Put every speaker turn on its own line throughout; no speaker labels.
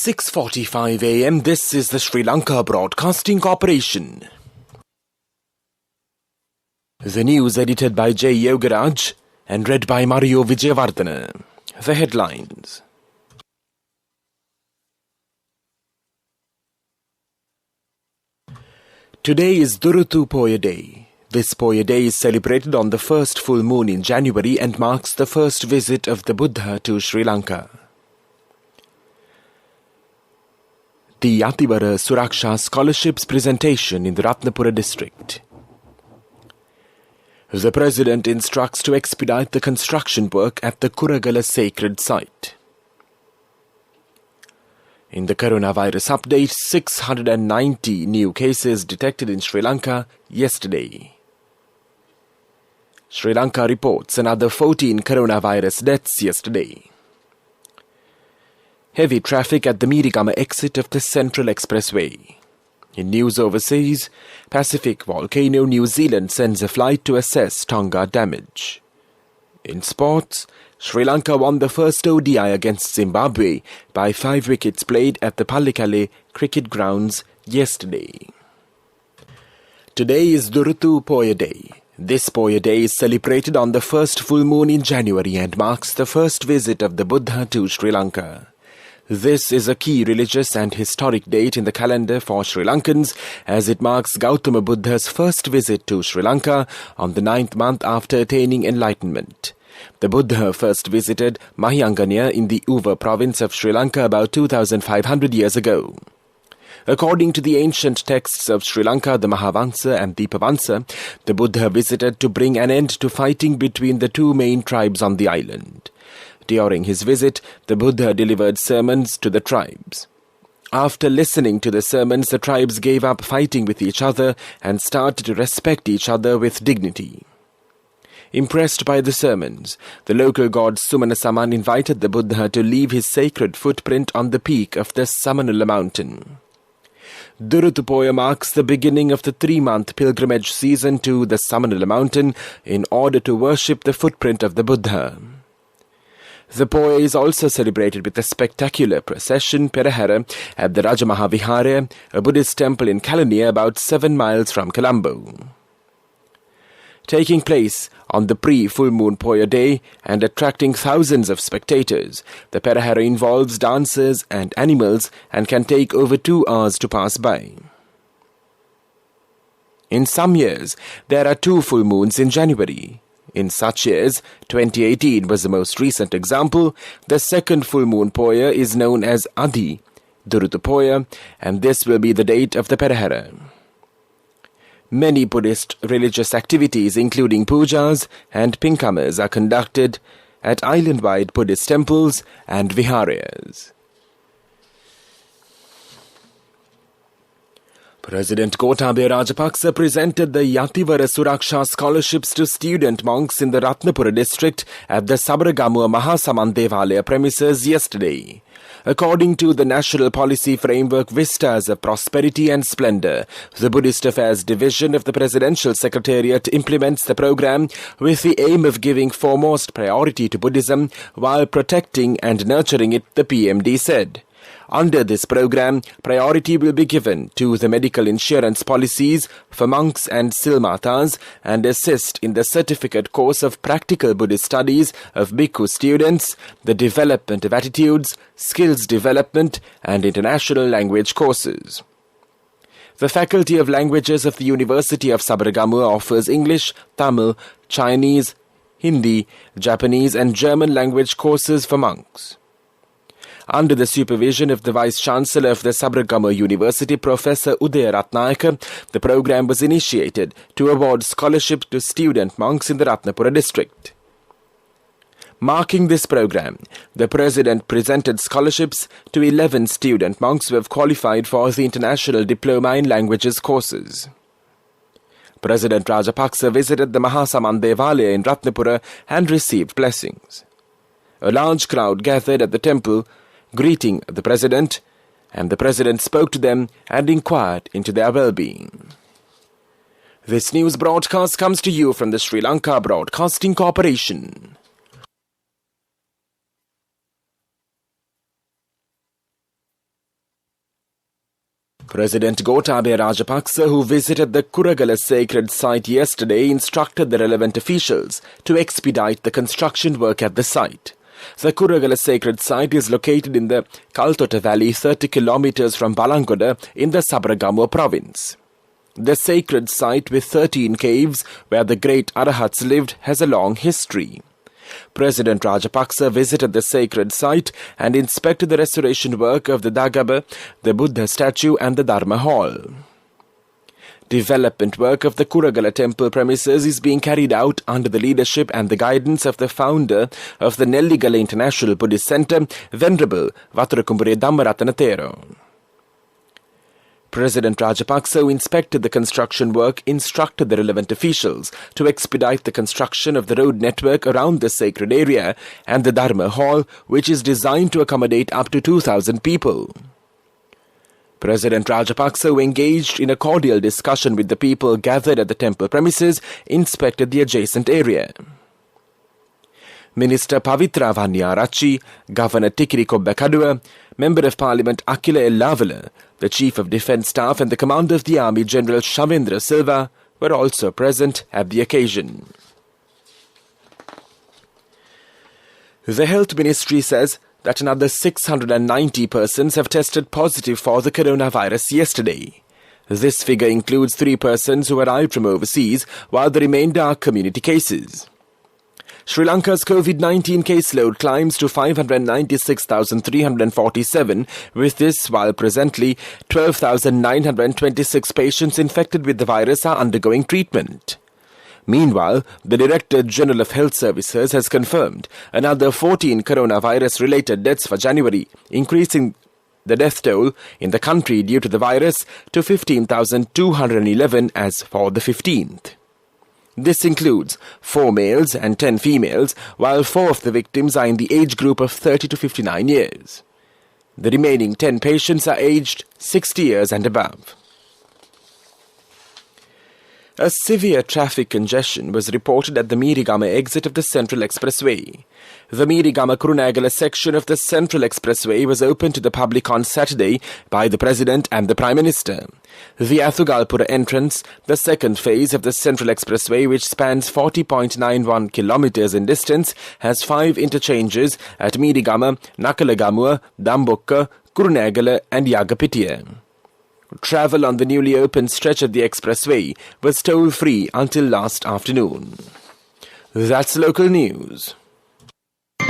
6:45 a.m. This is the Sri Lanka Broadcasting Corporation. The news edited by J. Yogaraj and read by Mario Vijayavardhana. The headlines. Today is Durutu Poya Day. This Poya Day is celebrated on the first full moon in January and marks the first visit of the Buddha to Sri Lanka. The Yativara Suraksha Scholarships presentation in the Ratnapura district. The President instructs to expedite the construction work at the Kuragala sacred site. In the coronavirus update, 690 new cases detected in Sri Lanka yesterday. Sri Lanka reports another 14 coronavirus deaths yesterday. Heavy traffic at the Mirigama exit of the Central Expressway. In news overseas, Pacific volcano New Zealand sends a flight to assess Tonga damage. In sports, Sri Lanka won the first ODI against Zimbabwe by 5 wickets played at the Pallikale cricket grounds yesterday. Today is Durutu Poya Day. This Poya Day is celebrated on the first full moon in January and marks the first visit of the Buddha to Sri Lanka. This is a key religious and historic date in the calendar for Sri Lankans as it marks Gautama Buddha's first visit to Sri Lanka on the 9th month after attaining enlightenment. The Buddha first visited Mahayangana in the Uva province of Sri Lanka about 2,500 years ago. According to the ancient texts of Sri Lanka, the Mahavansa and Deepavansa, the Buddha visited to bring an end to fighting between the two main tribes on the island. During his visit, the Buddha delivered sermons to the tribes. After listening to the sermons, the tribes gave up fighting with each other and started to respect each other with dignity. Impressed by the sermons, the local god Sumanasaman invited the Buddha to leave his sacred footprint on the peak of the Samanula mountain. Durutupoya marks the beginning of the 3-month pilgrimage season to the Samanula mountain in order to worship the footprint of the Buddha. The Poya is also celebrated with a spectacular procession Perahara at the Rajamaha Vihara, a Buddhist temple in Kalaniya about 7 miles from Colombo. Taking place on the pre-full moon Poya Day and attracting thousands of spectators, the Perahara involves dancers and animals and can take over 2 hours to pass by. In some years, there are 2 full moons in January. In such years, 2018 was the most recent example. The second full moon Poya is known as Adi, Durutu Poya, and this will be the date of the Perahara. Many Buddhist religious activities including pujas and pinkamas are conducted at island-wide Buddhist temples and viharas. President Gotabaya Rajapaksa presented the Yativara Suraksha scholarships to student monks in the Ratnapura district at the Sabaragamuwa Mahasaman Devalaya premises yesterday. According to the National Policy Framework Vistas of Prosperity and Splendor, the Buddhist Affairs Division of the Presidential Secretariat implements the program with the aim of giving foremost priority to Buddhism while protecting and nurturing it, the PMD said. Under this program, priority will be given to the medical insurance policies for monks and silmatas and assist in the certificate course of practical Buddhist studies of bhikkhu students, the development of attitudes, skills development, and international language courses. The Faculty of Languages of the University of Sabaragamuwa offers English, Tamil, Chinese, Hindi, Japanese, and German language courses for monks. Under the supervision of the Vice-Chancellor of the Sabaragamuwa University, Professor Udaya Ratnayaka, the program was initiated to award scholarships to student monks in the Ratnapura district. Marking this program, the President presented scholarships to 11 student monks who have qualified for the International Diploma in Languages courses. President Rajapaksa visited the Mahasaman Devalaya in Ratnapura and received blessings. A large crowd gathered at the temple, greeting the President, and the President spoke to them and inquired into their well-being. This news broadcast comes to you from the Sri Lanka Broadcasting Corporation. President Gotabaya Rajapaksa, who visited the Kuragala sacred site yesterday, instructed the relevant officials to expedite the construction work at the site. The Kuragala sacred site is located in the Kaltota Valley, 30 kilometers from Balangoda in the Sabaragamuwa province. The sacred site, with 13 caves where the great Arahats lived, has a long history. President Rajapaksa visited the sacred site and inspected the restoration work of the Dagaba, the Buddha statue and the Dharma hall. Development work of the Kuragala temple premises is being carried out under the leadership and the guidance of the founder of the Nelligala International Buddhist Centre, Venerable Vaturakumbure Dhammaratana Thero. President Rajapaksa, who inspected the construction work, instructed the relevant officials to expedite the construction of the road network around the sacred area and the Dharma hall, which is designed to accommodate up to 2,000 people. President Rajapaksa, who engaged in a cordial discussion with the people gathered at the temple premises, inspected the adjacent area. Minister Pavitra Vanyarachi, Governor Tikiri Kobbakaduwa, Member of Parliament Akila Elavala, the Chief of Defence Staff and the Commander of the Army General Shavendra Silva were also present at the occasion. The Health Ministry says that another 690 persons have tested positive for the coronavirus yesterday. This figure includes 3 persons who arrived from overseas, while the remainder are community cases. Sri Lanka's COVID-19 caseload climbs to 596,347, with this while presently 12,926 patients infected with the virus are undergoing treatment. Meanwhile, the Director General of Health Services has confirmed another 14 coronavirus-related deaths for January, increasing the death toll in the country due to the virus to 15,211 as for the 15th. This includes 4 males and 10 females, while 4 of the victims are in the age group of 30 to 59 years. The remaining 10 patients are aged 60 years and above. A severe traffic congestion was reported at the Mirigama exit of the Central Expressway. The Mirigama-Kurunegala section of the Central Expressway was opened to the public on Saturday by the President and the Prime Minister. The Athugalpura entrance, the second phase of the Central Expressway, which spans 40.91 kilometers in distance, has 5 interchanges at Mirigama, Nakalagamuwa, Dambukka, Kurunegala and Yagapitiya. Travel on the newly opened stretch of the expressway was toll-free until last afternoon. That's local news.
The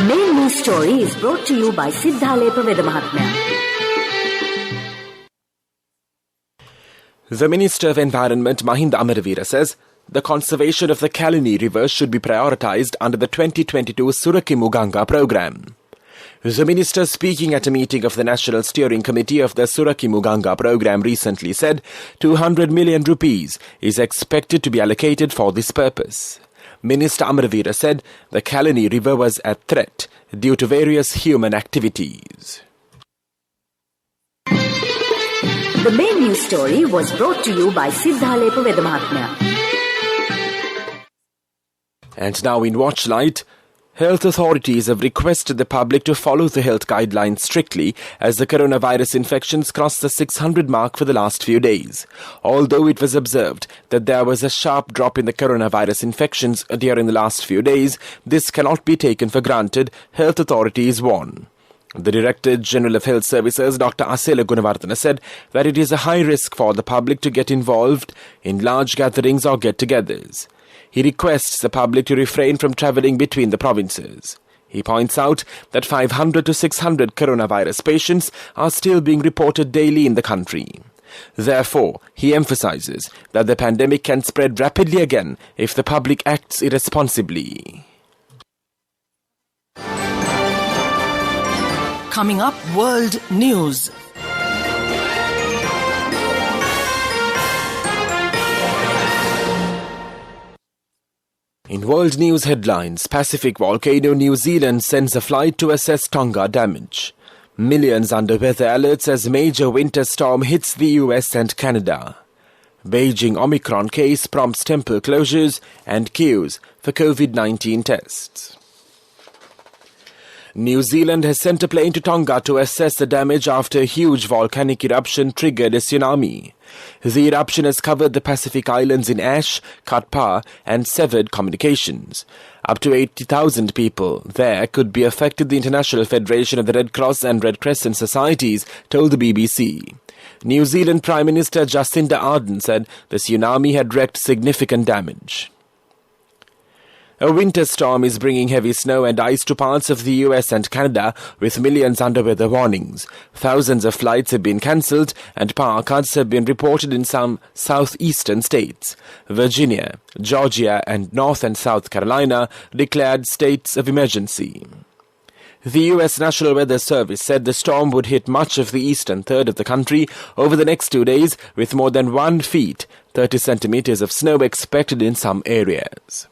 main news story is brought to you by Siddhalepa Vedamahatmya.
The Minister of Environment, Mahinda Amaravira, says the conservation of the Kalini River should be prioritized under the 2022 Surakimuganga program. The minister, speaking at a meeting of the National Steering Committee of the Surakimuganga program, recently said 200 million rupees is expected to be allocated for this purpose. Minister Amaravira said the Kalini River was at threat due to various human activities.
The main news story was brought to you by Siddhalepa Vedamahatmya.
And now in Watchlight, health authorities have requested the public to follow the health guidelines strictly as the coronavirus infections crossed the 600 mark for the last few days. Although it was observed that there was a sharp drop in the coronavirus infections during the last few days, this cannot be taken for granted, health authorities warn. The Director General of Health Services, Dr. Asela Gunawardena, said that it is a high risk for the public to get involved in large gatherings or get-togethers. He requests the public to refrain from travelling between the provinces. He points out that 500 to 600 coronavirus patients are still being reported daily in the country. Therefore, he emphasises that the pandemic can spread rapidly again if the public acts irresponsibly.
Coming up, World News.
In world news headlines, Pacific volcano New Zealand sends a flight to assess Tonga damage. Millions under weather alerts as major winter storm hits the US and Canada. Beijing Omicron case prompts temple closures and queues for COVID-19 tests. New Zealand has sent a plane to Tonga to assess the damage after a huge volcanic eruption triggered a tsunami. The eruption has covered the Pacific Islands in ash, cut power and severed communications. Up to 80,000 people there could be affected, the International Federation of the Red Cross and Red Crescent Societies told the BBC. New Zealand Prime Minister Jacinda Ardern said the tsunami had wreaked significant damage. A winter storm is bringing heavy snow and ice to parts of the US and Canada, with millions under weather warnings. Thousands of flights have been cancelled and power cuts have been reported in some southeastern states. Virginia, Georgia and North and South Carolina declared states of emergency. The US National Weather Service said the storm would hit much of the eastern third of the country over the next 2 days, with more than 1 feet, 30 centimeters of snow expected in some areas.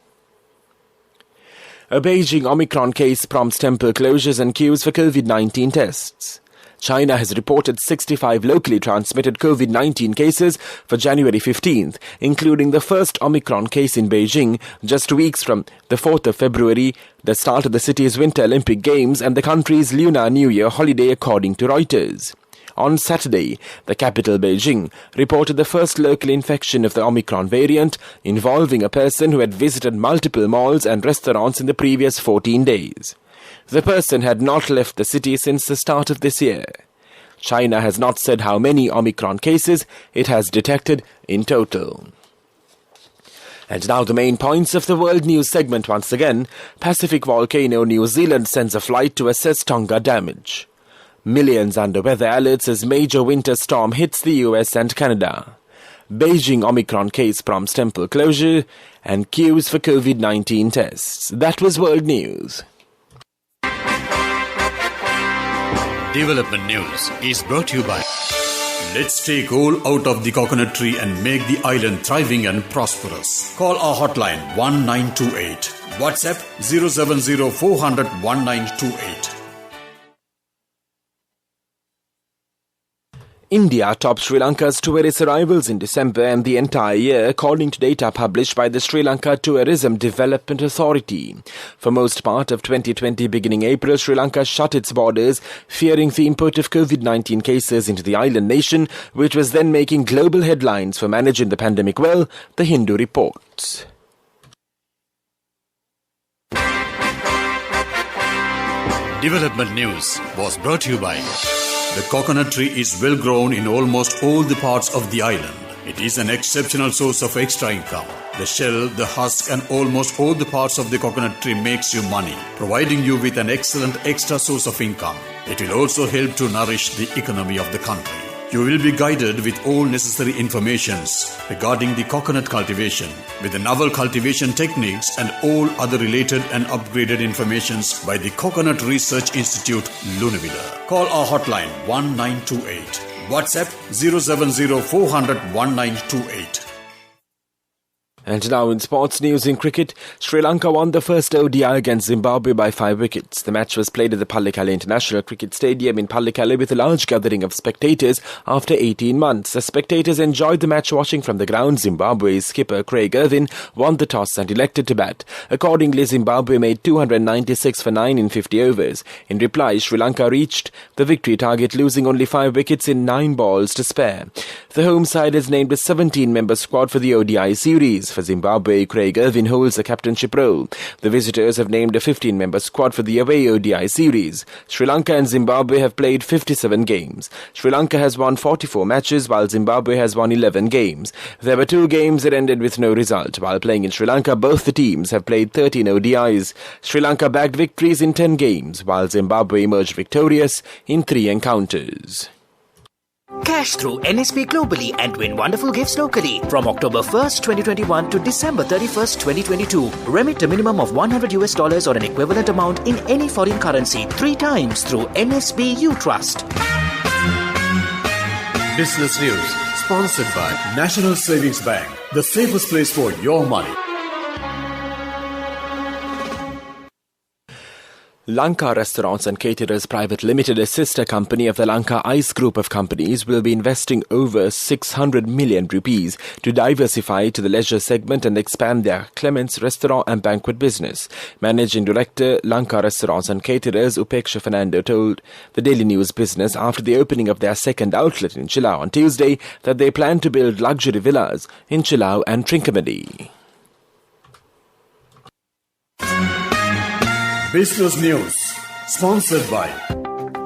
A Beijing Omicron case prompts temple closures and queues for COVID-19 tests. China has reported 65 locally transmitted COVID-19 cases for January 15th, including the first Omicron case in Beijing, just weeks from the 4th of February, the start of the city's Winter Olympic Games and the country's Lunar New Year holiday, according to Reuters. On Saturday, the capital Beijing reported the first local infection of the Omicron variant, involving a person who had visited multiple malls and restaurants in the previous 14 days. The person had not left the city since the start of this year. China has not said how many Omicron cases it has detected in total. And now the main points of the world news segment once again. Pacific volcano New Zealand sends a flight to assess Tonga damage. Millions under weather alerts as major winter storm hits the US and Canada. Beijing Omicron case prompts temple closure and queues for COVID-19 tests. That was World News.
Development News is brought to you by Let's take all out of the coconut tree and make the island thriving and prosperous. Call our hotline 1928. WhatsApp 070 400 1928.
India topped Sri Lanka's tourist arrivals in December and the entire year, according to data published by the Sri Lanka Tourism Development Authority. For most part of 2020, beginning April, Sri Lanka shut its borders, fearing the import of COVID-19 cases into the island nation, which was then making global headlines for managing the pandemic well, The Hindu reports.
Development News was brought to you by the coconut tree is well grown in almost all the parts of the island. It is an exceptional source of extra income. The shell, the husk and almost all the parts of the coconut tree makes you money, providing you with an excellent extra source of income. It will also help to nourish the economy of the country. You will be guided with all necessary informations regarding the coconut cultivation, with the novel cultivation techniques and all other related and upgraded informations by the Coconut Research Institute, Lunavilla. Call our hotline 1928. WhatsApp 070 400 1928.
And now in sports news in cricket, Sri Lanka won the first ODI against Zimbabwe by 5 wickets. The match was played at the Pallekele International Cricket Stadium in Pallekele with a large gathering of spectators after 18 months. The spectators enjoyed the match watching from the ground. Zimbabwe's skipper Craig Ervin won the toss and elected to bat. Accordingly, Zimbabwe made 296 for 9 in 50 overs. In reply, Sri Lanka reached the victory target, losing only 5 wickets in 9 balls to spare. The home side has named a 17-member squad for the ODI series. For Zimbabwe, Craig Ervin holds the captainship role. The visitors have named a 15-member squad for the away ODI series. Sri Lanka and Zimbabwe have played 57 games. Sri Lanka has won 44 matches, while Zimbabwe has won 11 games. There were 2 games that ended with no result. While playing in Sri Lanka, both the teams have played 13 ODIs. Sri Lanka bagged victories in 10 games, while Zimbabwe emerged victorious in 3 encounters.
Cash through NSP globally and win wonderful gifts locally. From October 1st, 2021 to December 31st, 2022, remit a minimum of $100 or an equivalent amount in any foreign currency 3 times through NSB U Trust.
Business News, sponsored by National Savings Bank, the safest place for your money.
Lanka Restaurants and Caterers Private Limited, a sister company of the Lanka Ice Group of companies, will be investing over 600 million rupees to diversify to the leisure segment and expand their Clements restaurant and banquet business. Managing Director, Lanka Restaurants and Caterers, Upeksha Fernando, told the Daily News Business after the opening of their second outlet in Chilau on Tuesday that they plan to build luxury villas in Chilau and Trincomalee.
Business News, sponsored by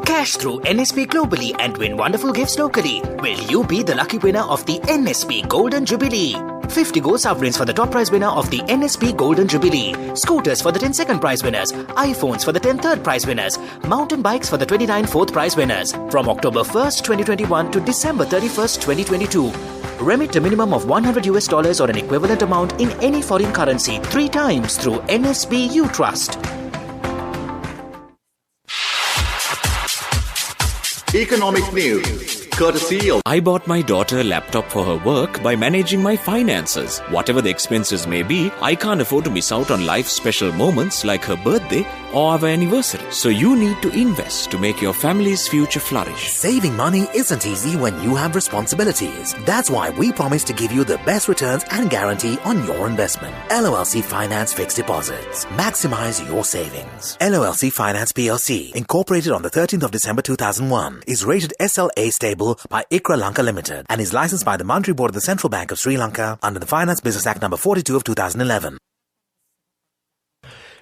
Cash through NSP globally and win wonderful gifts locally. Will you be the lucky winner of the NSP Golden Jubilee? 50 gold sovereigns for the top prize winner of the NSP Golden Jubilee. Scooters for the 10 second prize winners. iPhones for the 10 third prize winners. Mountain bikes for the 29 fourth prize winners. From October 1st, 2021 to December 31st, 2022. Remit a minimum of $100 or an equivalent amount in any foreign currency 3 times through NSB U Trust.
Economic news, courtesy of...
I bought my daughter a laptop for her work by managing my finances. Whatever the expenses may be, I can't afford to miss out on life's special moments like her birthday or our anniversary. So you need to invest to make your family's future flourish.
Saving money isn't easy when you have responsibilities. That's why we promise to give you the best returns and guarantee on your investment. LOLC Finance Fixed Deposits. Maximize your savings. LOLC Finance PLC, incorporated on the 13th of December 2001, is rated SLA stable by ICRA Lanka Limited and is licensed by the Monetary Board of the Central Bank of Sri Lanka under the Finance Business Act No. 42 of 2011.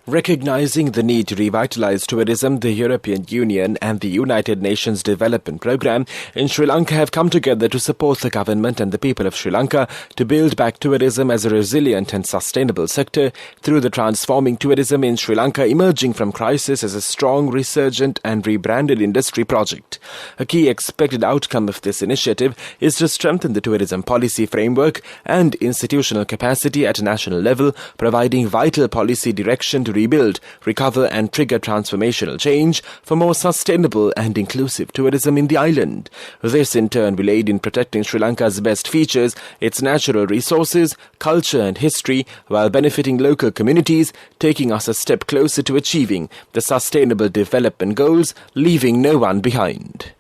Recognizing the need to revitalize tourism, the European Union and the United Nations Development Programme in Sri Lanka have come together to support the government and the people of Sri Lanka to build back tourism as a resilient and sustainable sector through the Transforming Tourism in Sri Lanka Emerging from Crisis as a Strong, Resurgent and Rebranded Industry project. A key expected outcome of this initiative is to strengthen the tourism policy framework and institutional capacity at a national level, providing vital policy direction to rebuild, recover and trigger transformational change for more sustainable and inclusive tourism in the island. This in turn will aid in protecting Sri Lanka's best features, its natural resources, culture and history, while benefiting local communities, taking us a step closer to achieving the Sustainable Development Goals, leaving no one behind.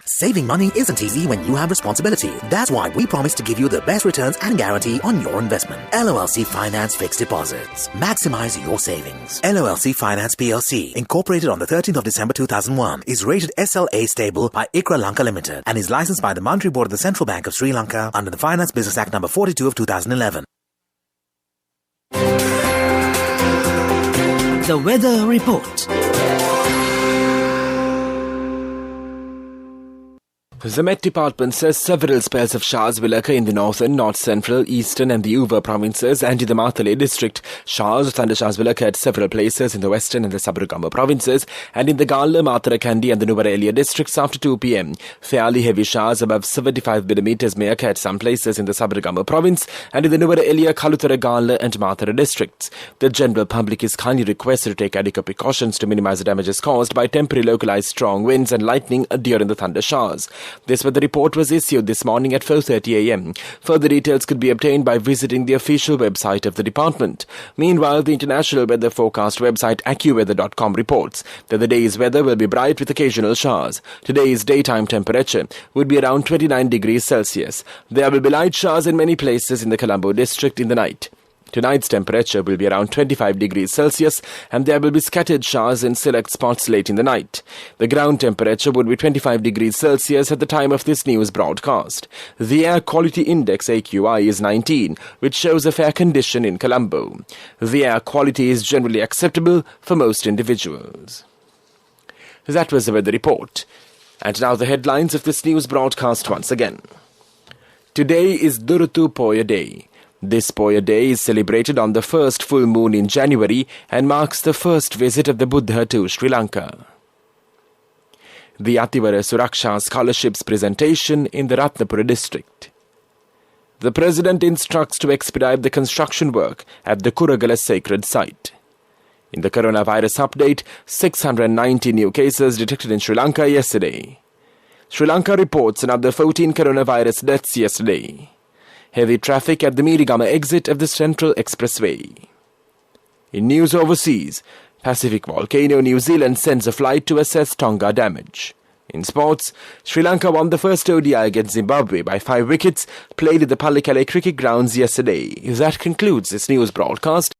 Saving money isn't easy when you have responsibility. That's why we promise to give you the best returns and guarantee on your investment. LOLC Finance Fixed Deposits. Maximize your savings. LOLC Finance PLC, incorporated on the 13th of December 2001, is rated SLA stable by ICRA Lanka Limited and is licensed by the Monetary Board of the Central Bank of Sri Lanka under the Finance Business Act No. 42 of 2011.
The Weather Report.
The Met Department says several spells of showers will occur in the northern, north central, eastern and the Uva provinces and in the Matale district. Showers or thundershowers will occur at several places in the western and the Sabaragamu provinces and in the Galla, Matharakandi and the Nuwara Eliya districts after 2 p.m. Fairly heavy showers above 75 millimeters may occur at some places in the Sabaragamu province and in the Nuwara Eliya, Kalutara, Galla and Mathara districts. The general public is kindly requested to take adequate precautions to minimize the damages caused by temporary localized strong winds and lightning during the thunder showers. This weather report was issued this morning at 4:30 a.m. Further details could be obtained by visiting the official website of the department. Meanwhile, the international weather forecast website AccuWeather.com reports that the day's weather will be bright with occasional showers. Today's daytime temperature would be around 29 degrees Celsius. There will be light showers in many places in the Colombo district in the night. Tonight's temperature will be around 25 degrees Celsius and there will be scattered showers in select spots late in the night. The ground temperature would be 25 degrees Celsius at the time of this news broadcast. The Air Quality Index AQI is 19, which shows a fair condition in Colombo. The air quality is generally acceptable for most individuals. That was the weather report. And now the headlines of this news broadcast once again. Today is Durutu Poya Day. This Poya Day is celebrated on the first full moon in January and marks the first visit of the Buddha to Sri Lanka. The Yativara Suraksha Scholarships presentation in the Ratnapura district. The President instructs to expedite the construction work at the Kuragala sacred site. In the coronavirus update, 690 new cases detected in Sri Lanka yesterday. Sri Lanka reports another 14 coronavirus deaths yesterday. Heavy traffic at the Mirigama exit of the Central Expressway. In news overseas, Pacific volcano, New Zealand sends a flight to assess Tonga damage. In sports, Sri Lanka won the first ODI against Zimbabwe by 5 wickets, played at the Pallekele cricket grounds yesterday. That concludes this news broadcast.